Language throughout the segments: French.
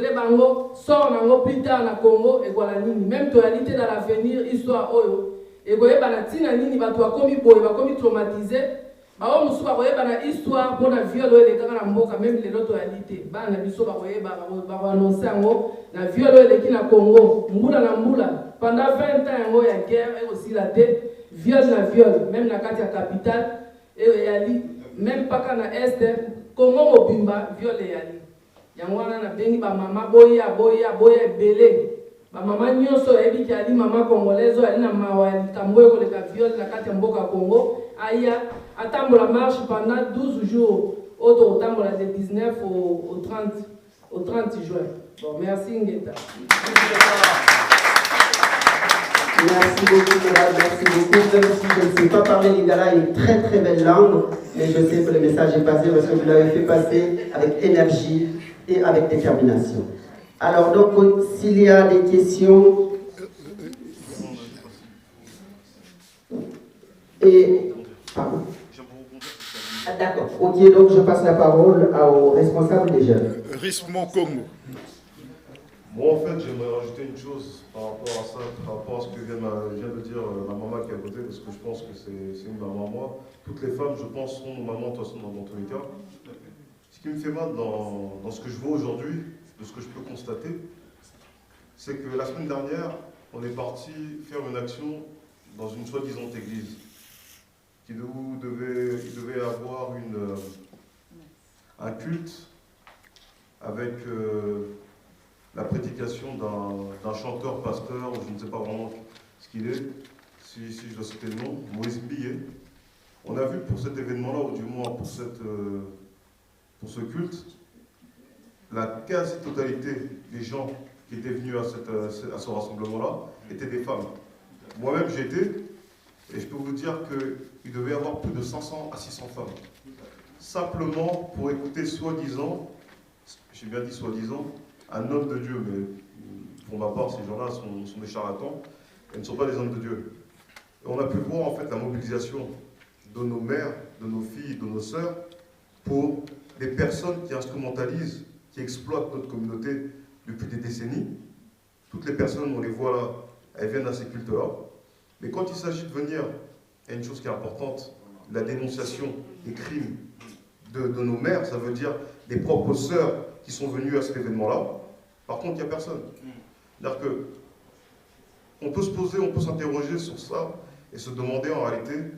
révéler bango, sort nango plus tard na Congo et voilà nini. Même réalité dans l'avenir, histoire oyo. Et goye bana tina nini bato akomi boye, bakomi traumatisé. Ba o musu ba goye bana histoire pour na viol oyo lekaka na mboka même les autres réalité. Bana biso ba goye ba annoncer ngo na viol oyo leki na Congo, mbula na mbula. Pendant 20 ans ngo ya guerre et aussi la tête, viol na viol, même na kati ya capitale et yali, même pas kana est Congo mobimba viol yali. Yangwana na bengi ba mama boya belé. Ba mama nyonso ebi ki ali mama congolaise ali na mawali kambo ko le ka viol na kati mboka Congo aya atambola marche pendant 12 jours auto tambola de 19 au 30 juin. Bon merci Ngeta. Merci beaucoup, madame, merci beaucoup. Même si je ne sais pas parler lingala, une très très belle langue, mais je sais que le message est passé parce que vous l'avez fait passer avec énergie et avec détermination. Alors donc, s'il y a des questions... Et... Pardon. Ah, d'accord. Ok, donc je passe la parole au responsable des jeunes. Rismon Congo. Moi, en fait, j'aimerais rajouter une chose par rapport à ça, par rapport à ce que vient de dire ma maman qui est à côté, parce que je pense que c'est une maman à moi. Toutes les femmes, je pense, sont nos mamans, de toute façon, dans tous les cas. Ce qui me fait mal dans ce que je vois aujourd'hui, de ce que je peux constater, c'est que la semaine dernière, on est parti faire une action dans une soi-disant église. Il devait avoir un culte avec la prédication d'un chanteur, pasteur, ou je ne sais pas vraiment ce qu'il est, si je dois citer le nom, Moïse Billet. On a vu pour cet événement-là, ou du moins pour ce culte, la quasi-totalité des gens qui étaient venus à ce rassemblement-là étaient des femmes. Moi-même, j'y étais, et je peux vous dire qu'il devait y avoir plus de 500 à 600 femmes. Simplement pour écouter soi-disant, j'ai bien dit soi-disant, un homme de Dieu, mais pour ma part, ces gens-là sont des charlatans, et ne sont pas des hommes de Dieu. Et on a pu voir en fait la mobilisation de nos mères, de nos filles, de nos sœurs, pour des personnes qui instrumentalisent, qui exploitent notre communauté depuis des décennies. Toutes les personnes, on les voit là, elles viennent à ces cultes-là. Mais quand il s'agit de venir, il y a une chose qui est importante, la dénonciation des crimes de nos mères, ça veut dire des propres sœurs qui sont venues à cet événement-là. Par contre, il n'y a personne. C'est-à-dire qu'on peut se poser, on peut s'interroger sur ça et se demander en réalité,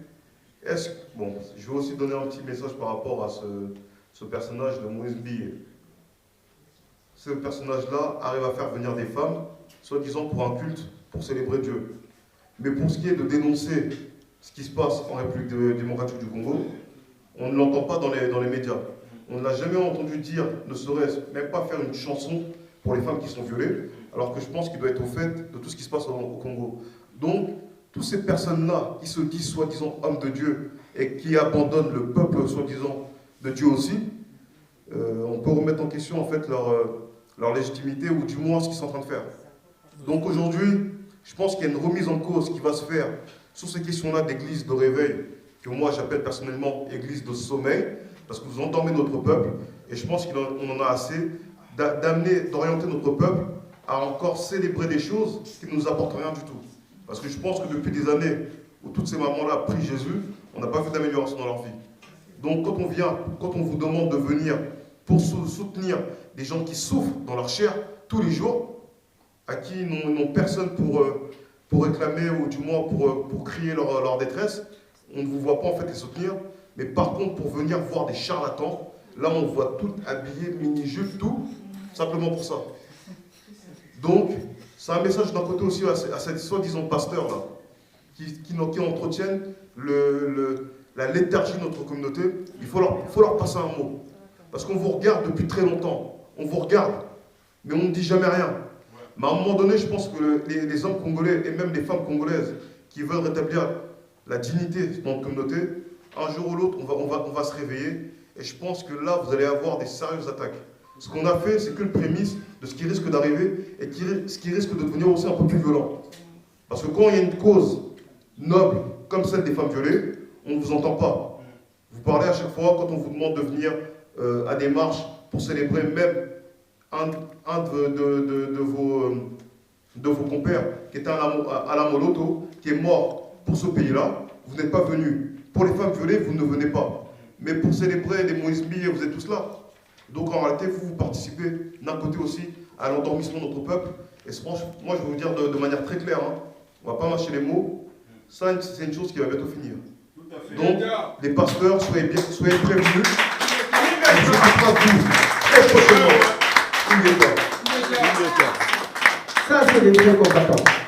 bon, je vais aussi donner un petit message par rapport à ce personnage de Moïse Billet. Ce personnage-là arrive à faire venir des femmes, soi-disant pour un culte, pour célébrer Dieu. Mais pour ce qui est de dénoncer ce qui se passe en République démocratique du Congo, on ne l'entend pas dans les médias. On ne l'a jamais entendu dire, ne serait-ce même pas faire une chanson pour les femmes qui sont violées, alors que je pense qu'il doit être au fait de tout ce qui se passe au Congo. Donc, toutes ces personnes-là qui se disent soi-disant hommes de Dieu et qui abandonnent le peuple soi-disant de Dieu aussi, on peut remettre en question en fait leur légitimité ou du moins ce qu'ils sont en train de faire. Donc aujourd'hui, je pense qu'il y a une remise en cause qui va se faire sur ces questions-là d'église de réveil, que moi j'appelle personnellement église de sommeil, parce que vous endormez notre peuple, et je pense qu'on en a assez d'orienter notre peuple à encore célébrer des choses qui ne nous apportent rien du tout. Parce que je pense que depuis des années où toutes ces mamans-là prient Jésus, on n'a pas vu d'amélioration dans leur vie. Donc quand on vous demande de venir pour soutenir des gens qui souffrent dans leur chair tous les jours, à qui n'ont personne pour réclamer ou du moins pour crier leur détresse, on ne vous voit pas en fait les soutenir. Mais par contre, pour venir voir des charlatans, là on voit tout habillé, mini-jupe, tout, simplement pour ça. Donc, c'est un message d'un côté aussi à ces soi-disant pasteurs-là, qui entretiennent la léthargie de notre communauté. Il faut leur passer un mot. Parce qu'on vous regarde depuis très longtemps. On vous regarde, mais on ne dit jamais rien. Mais à un moment donné, je pense que les hommes congolais et même les femmes congolaises qui veulent rétablir la dignité dans notre communauté, un jour ou l'autre, on va se réveiller. Et je pense que là, vous allez avoir des sérieuses attaques. Ce qu'on a fait, c'est que le prémisse de ce qui risque d'arriver et ce qui risque de devenir aussi un peu plus violent. Parce que quand il y a une cause noble, comme celle des femmes violées, on ne vous entend pas. Vous parlez à chaque fois, quand on vous demande de venir à des marches pour célébrer même un de vos compères qui était à la Moloto, qui est mort pour ce pays-là, vous n'êtes pas venus. Pour les femmes violées, vous ne venez pas. Mais pour célébrer les Moïse Millet, vous êtes tous là. Donc en réalité, vous participez d'un côté aussi à l'endormissement de notre peuple. Et franchement, moi je vais vous dire de manière très claire, hein, on ne va pas mâcher les mots, ça c'est une chose qui va bientôt finir. Donc les pasteurs, soyez prévenus. Et je vous vous très prochainement. Ça c'est des vrais combattants.